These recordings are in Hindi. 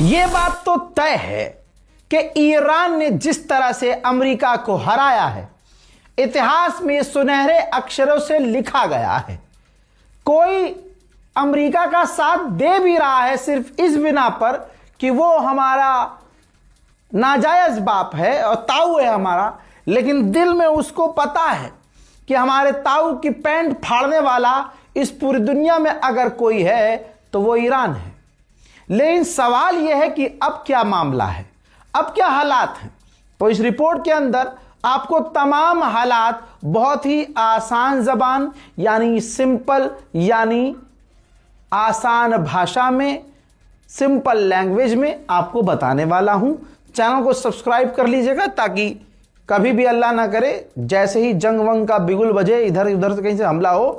ये बात तो तय है कि ईरान ने जिस तरह से अमेरिका को हराया है, इतिहास में सुनहरे अक्षरों से लिखा गया है। कोई अमेरिका का साथ दे भी रहा है सिर्फ इस बिना पर कि वो हमारा नाजायज बाप है और ताऊ है हमारा, लेकिन दिल में उसको पता है कि हमारे ताऊ की पैंट फाड़ने वाला इस पूरी दुनिया में अगर कोई है तो वो ईरान है। लेकिन सवाल यह है कि अब क्या मामला है, अब क्या हालात हैं। तो इस रिपोर्ट के अंदर आपको तमाम हालात बहुत ही आसान जबान यानी सिंपल यानी आसान भाषा में, सिंपल लैंग्वेज में आपको बताने वाला हूं। चैनल को सब्सक्राइब कर लीजिएगा ताकि कभी भी अल्लाह ना करे जैसे ही जंग वंग का बिगुल बजे, इधर उधर से कहीं से हमला हो,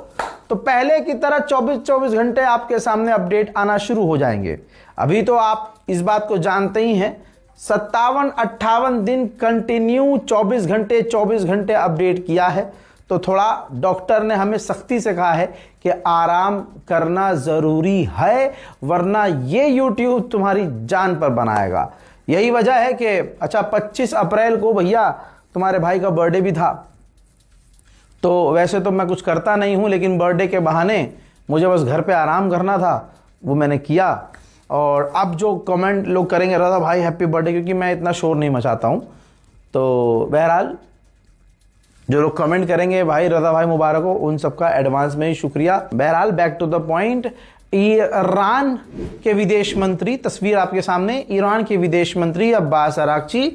तो पहले की तरह 24-24 घंटे आपके सामने अपडेट आना शुरू हो जाएंगे। अभी तो आप इस बात को जानते ही हैं, 57-58 दिन कंटिन्यू 24 घंटे अपडेट किया है। तो थोड़ा डॉक्टर ने हमें सख्ती से कहा है कि आराम करना ज़रूरी है, वरना ये यूट्यूब तुम्हारी जान पर बनाएगा। यही वजह है कि अच्छा 25 अप्रैल को भैया तुम्हारे भाई का बर्थडे भी था। तो वैसे तो मैं कुछ करता नहीं हूँ, लेकिन बर्थडे के बहाने मुझे बस घर पे आराम करना था, वो मैंने किया। और अब जो कमेंट लोग करेंगे रज़ा भाई हैप्पी बर्थडे, क्योंकि मैं इतना शोर नहीं मचाता हूँ, तो बहरहाल जो लोग कमेंट करेंगे भाई रज़ा भाई मुबारक हो, उन सबका एडवांस में ही शुक्रिया। बहरहाल back to the point, Iran के विदेश मंत्री, तस्वीर आपके सामने, ईरान के विदेश मंत्री Abbas Araghchi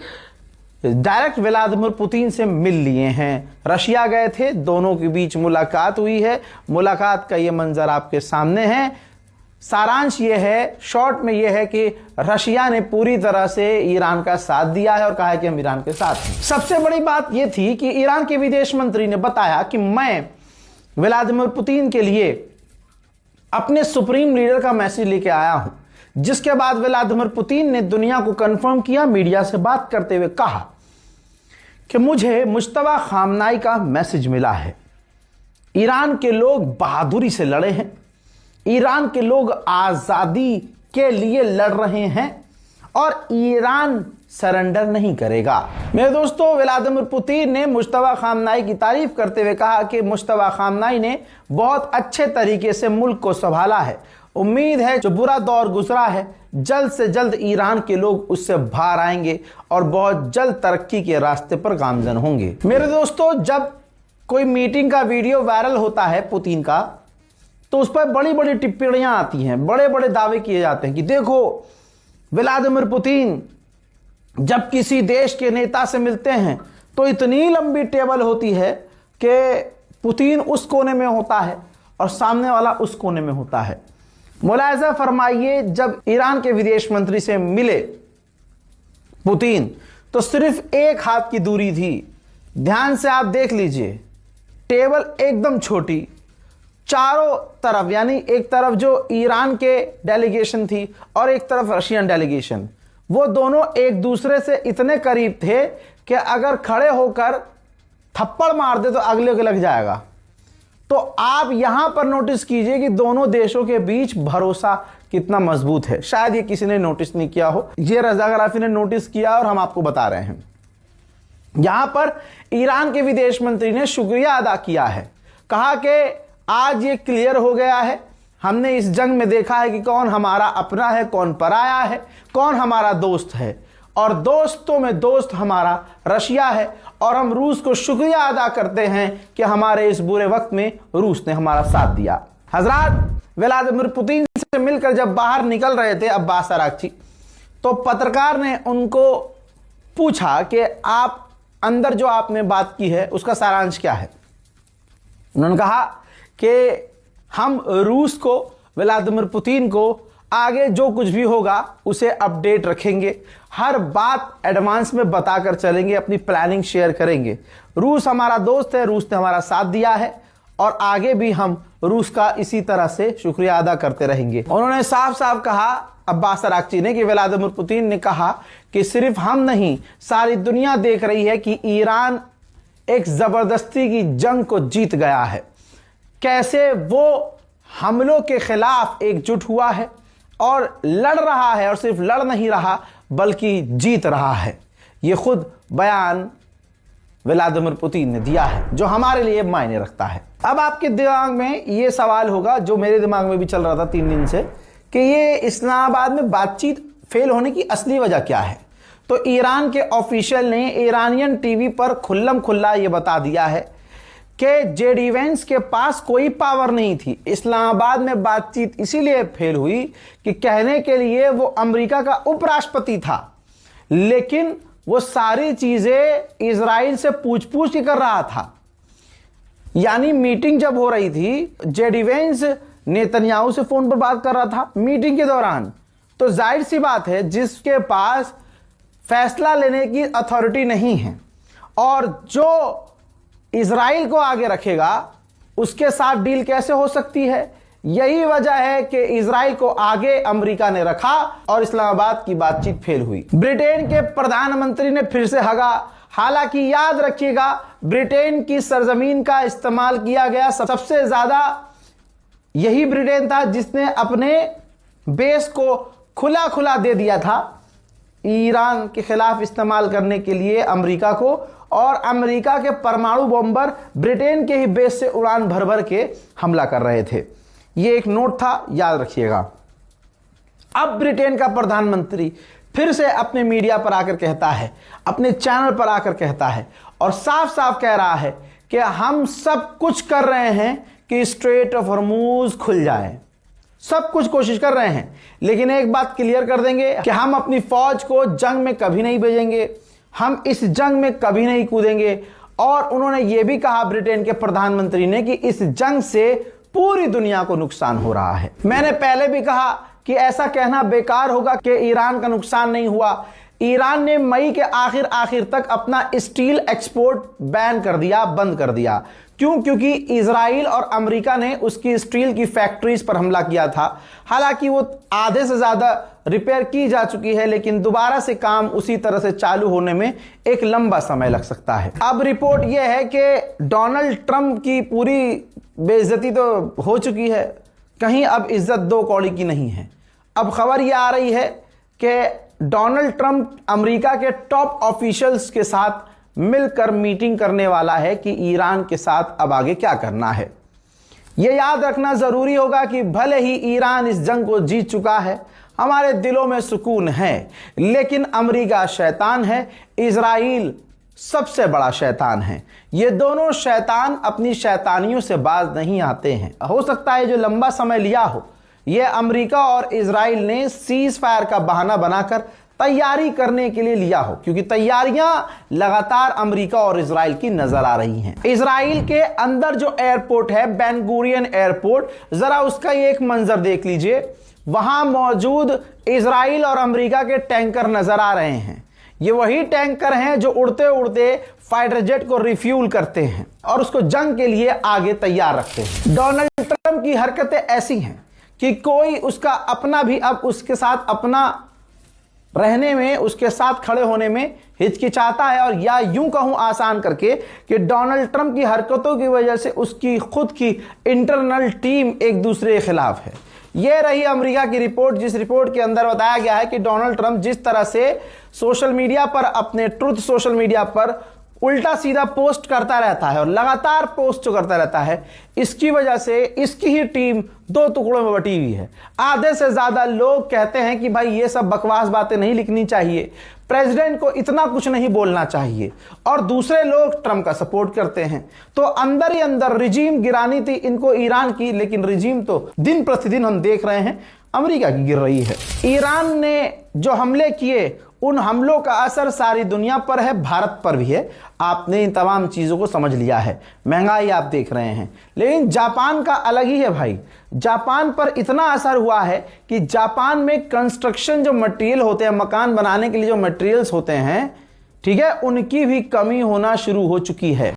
direct Vladimir Putin से मिल लिए हैं। रशिया गए थे, दोनों के बीच मुलाकात हुई है। मुलाकात का ये मंजर आपके सामने है। सारांश ये है, शॉर्ट में ये है कि रशिया ने पूरी तरह से ईरान का साथ दिया है और कहा है कि हम ईरान के साथ हैं। सबसे बड़ी बात यह थी कि ईरान के विदेश मंत्री ने बताया कि मैं व्लादिमीर पुतिन के लिए अपने सुप्रीम लीडर का मैसेज लेके आया हूं, जिसके बाद व्लादिमीर पुतिन ने दुनिया को कंफर्म किया, मीडिया से बात करते हुए कहा कि मुझे मुश्तबा खामनाई का मैसेज मिला है। ईरान के लोग बहादुरी से लड़े हैं, ईरान के लोग आजादी के लिए लड़ रहे हैं और ईरान सरेंडर नहीं करेगा। मेरे दोस्तों, व्लादिमीर पुतिन ने मुश्तबा खामनाई की तारीफ करते हुए कहा कि मुश्तबा खामनाई ने बहुत अच्छे तरीके से मुल्क को संभाला है। उम्मीद है जो बुरा दौर गुजरा है, जल्द से जल्द ईरान के लोग उससे बाहर आएंगे और बहुत जल्द तरक्की के रास्ते पर गामजन होंगे। मेरे दोस्तों, जब कोई मीटिंग का वीडियो वायरल होता है पुतिन का, तो उस पर बड़ी बड़ी टिप्पणियां आती हैं, बड़े बड़े दावे किए जाते हैं कि देखो व्लादिमीर पुतिन जब किसी देश के नेता से मिलते हैं तो इतनी लंबी टेबल होती है कि पुतिन उस कोने में होता है और सामने वाला उस कोने में होता है। मुलाहिजा फरमाइए, जब ईरान के विदेश मंत्री से मिले पुतिन तो सिर्फ एक हाथ की दूरी थी। ध्यान से आप देख लीजिए, टेबल एकदम छोटी, चारों तरफ यानी एक तरफ जो ईरान के डेलीगेशन थी और एक तरफ रशियन डेलीगेशन, वो दोनों एक दूसरे से इतने करीब थे कि अगर खड़े होकर थप्पड़ मार दे तो अगले को लग जाएगा। तो आप यहां पर नोटिस कीजिए कि दोनों देशों के बीच भरोसा कितना मजबूत है। शायद ये किसी ने नोटिस नहीं किया हो, ये रज़ा गराफी ने नोटिस किया और हम आपको बता रहे हैं। यहां पर ईरान के विदेश मंत्री ने शुक्रिया अदा किया है, कहा कि आज ये क्लियर हो गया है, हमने इस जंग में देखा है कि कौन हमारा अपना है, कौन पराया है, कौन हमारा दोस्त है, और दोस्तों में दोस्त हमारा रशिया है। और हम रूस को शुक्रिया अदा करते हैं कि हमारे इस बुरे वक्त में रूस ने हमारा साथ दिया। हजरात, व्लादिमीर पुतिन से मिलकर जब बाहर निकल रहे थे अब्बास अराक्ची, तो पत्रकार ने उनको पूछा कि आप अंदर जो आपने बात की है उसका सारांश क्या है। उन्होंने कहा कि हम रूस को, व्लादिमीर पुतिन को आगे जो कुछ भी होगा उसे अपडेट रखेंगे, हर बात एडवांस में बताकर चलेंगे, अपनी प्लानिंग शेयर करेंगे। रूस हमारा दोस्त है, रूस ने हमारा साथ दिया है और आगे भी हम रूस का इसी तरह से शुक्रिया अदा करते रहेंगे। उन्होंने साफ साफ कहा अब्बास अराक्ची ने कि व्लादिमीर पुतिन ने कहा कि सिर्फ हम नहीं, सारी दुनिया देख रही है कि ईरान एक जबरदस्ती की जंग को जीत गया है, कैसे वो हमलों के खिलाफ एकजुट हुआ है, और लड़ रहा है, और सिर्फ लड़ नहीं रहा बल्कि जीत रहा है। ये खुद बयान व्लादिमीर पुतिन ने दिया है, जो हमारे लिए मायने रखता है। अब आपके दिमाग में ये सवाल होगा, जो मेरे दिमाग में भी चल रहा था 3 दिन से, कि ये इस्लामाबाद में बातचीत फेल होने की असली वजह क्या है। तो ईरान के ऑफिशियल ने ईरानियन टीवी पर खुल्लम खुल्ला ये बता दिया है कि जेडी वेंस के पास कोई पावर नहीं थी। इस्लामाबाद में बातचीत इसीलिए फेल हुई कि कहने के लिए वो अमेरिका का उपराष्ट्रपति था, लेकिन वो सारी चीजें इजराइल से पूछ पूछ के कर रहा था। यानी मीटिंग जब हो रही थी, जेडी वेंस नेतन्याहू से फोन पर बात कर रहा था मीटिंग के दौरान, तो जाहिर सी बात है जिसके पास फैसला लेने की अथॉरिटी नहीं है और जो इजराइल को आगे रखेगा, उसके साथ डील कैसे हो सकती है। यही वजह है कि इजराइल को आगे अमेरिका ने रखा और इस्लामाबाद की बातचीत फेल हुई। ब्रिटेन के प्रधानमंत्री ने फिर से हगा। हालांकि याद रखिएगा, ब्रिटेन की सरजमीन का इस्तेमाल किया गया सबसे ज्यादा यही ब्रिटेन था जिसने अपने बेस को खुला खुला दे दिया था ईरान के खिलाफ इस्तेमाल करने के लिए अमेरिका को, और अमेरिका के परमाणु बॉम्बर ब्रिटेन के ही बेस से उड़ान भर भर के हमला कर रहे थे। ये एक नोट था, याद रखिएगा। अब ब्रिटेन का प्रधानमंत्री फिर से अपने मीडिया पर आकर कहता है, अपने चैनल पर आकर कहता है और साफ साफ कह रहा है कि हम सब कुछ कर रहे हैं कि स्ट्रेट ऑफ हॉर्मूज खुल जाए, सब कुछ कोशिश कर रहे हैं, लेकिन एक बात क्लियर कर देंगे कि हम अपनी फौज को जंग में कभी नहीं भेजेंगे, हम इस जंग में कभी नहीं कूदेंगे। और उन्होंने ये भी कहा ब्रिटेन के प्रधानमंत्री ने कि इस जंग से पूरी दुनिया को नुकसान हो रहा है। मैंने पहले भी कहा कि ऐसा कहना बेकार होगा कि ईरान का नुकसान नहीं हुआ। ईरान ने मई के आखिर तक अपना स्टील एक्सपोर्ट बैन कर दिया, बंद कर दिया। क्यों? क्योंकि इजराइल और अमेरिका ने उसकी स्टील की फैक्ट्रीज पर हमला किया था। हालांकि वो आधे से ज्यादा रिपेयर की जा चुकी है, लेकिन दोबारा से काम उसी तरह से चालू होने में एक लंबा समय लग सकता है। अब रिपोर्ट यह है कि डोनाल्ड ट्रंप की पूरी बेइज्जती तो हो चुकी है, कहीं अब इज्जत 2 कौड़ी की नहीं है। अब खबर यह आ रही है कि डोनाल्ड ट्रंप अमेरिका के टॉप ऑफिशियल्स के साथ मिलकर मीटिंग करने वाला है कि ईरान के साथ अब आगे क्या करना है। यह याद रखना जरूरी होगा कि भले ही ईरान इस जंग को जीत चुका है, हमारे दिलों में सुकून है, लेकिन अमेरिका शैतान है, इजराइल सबसे बड़ा शैतान है। ये दोनों शैतान अपनी शैतानियों से बाज नहीं आते हैं। हो सकता है जो लंबा समय लिया हो, यह अमेरिका और इजराइल ने सीज फायर का बहाना बनाकर तैयारी करने के लिए लिया हो, क्योंकि तैयारियां लगातार अमेरिका और इजराइल की नजर आ रही हैं। इजराइल के अंदर जो एयरपोर्ट है, बेन गुरियन एयरपोर्ट, जरा उसका ये एक मंजर देख लीजिए। वहां मौजूद इजराइल और अमेरिका के टैंकर नजर आ रहे हैं। ये वही टैंकर हैं जो उड़ते उड़ते फाइटर जेट को रिफ्यूल करते हैं और उसको जंग के लिए आगे तैयार रखते हैं। डोनाल्ड ट्रंप की हरकतें ऐसी हैं कि कोई उसका अपना भी अब उसके साथ अपना रहने में, उसके साथ खड़े होने में हिचकिचाता है। और या यूं कहूं आसान करके कि डोनाल्ड ट्रंप की हरकतों की वजह से उसकी खुद की इंटरनल टीम एक दूसरे के खिलाफ है। यह रही अमेरिका की रिपोर्ट, जिस रिपोर्ट के अंदर बताया गया है कि डोनाल्ड ट्रंप जिस तरह से सोशल मीडिया पर, अपने ट्रुथ सोशल मीडिया पर उल्टा सीधा पोस्ट करता रहता है और लगातार पोस्ट जो करता रहता है, इसकी वजह से इसकी ही टीम 2 टुकड़ों में बटी हुई है। आधे से ज्यादा लोग कहते हैं कि भाई ये सब बकवास बातें नहीं लिखनी चाहिए, प्रेसिडेंट को इतना कुछ नहीं बोलना चाहिए, और दूसरे लोग ट्रंप का सपोर्ट करते हैं। तो अंदर ही अंदर रिजीम गिरानी थी इनको ईरान की, लेकिन रिजीम तो दिन प्रतिदिन हम देख रहे हैं अमेरिका की गिर रही है। ईरान ने जो हमले किए, उन हमलों का असर सारी दुनिया पर है, भारत पर भी है। आपने इन तमाम चीजों को समझ लिया है, महंगाई आप देख रहे हैं, लेकिन जापान का अलग ही है भाई। जापान पर इतना असर हुआ है कि जापान में कंस्ट्रक्शन जो मटेरियल होते हैं, मकान बनाने के लिए जो मटेरियल्स होते हैं, ठीक है, उनकी भी कमी होना शुरू हो चुकी है।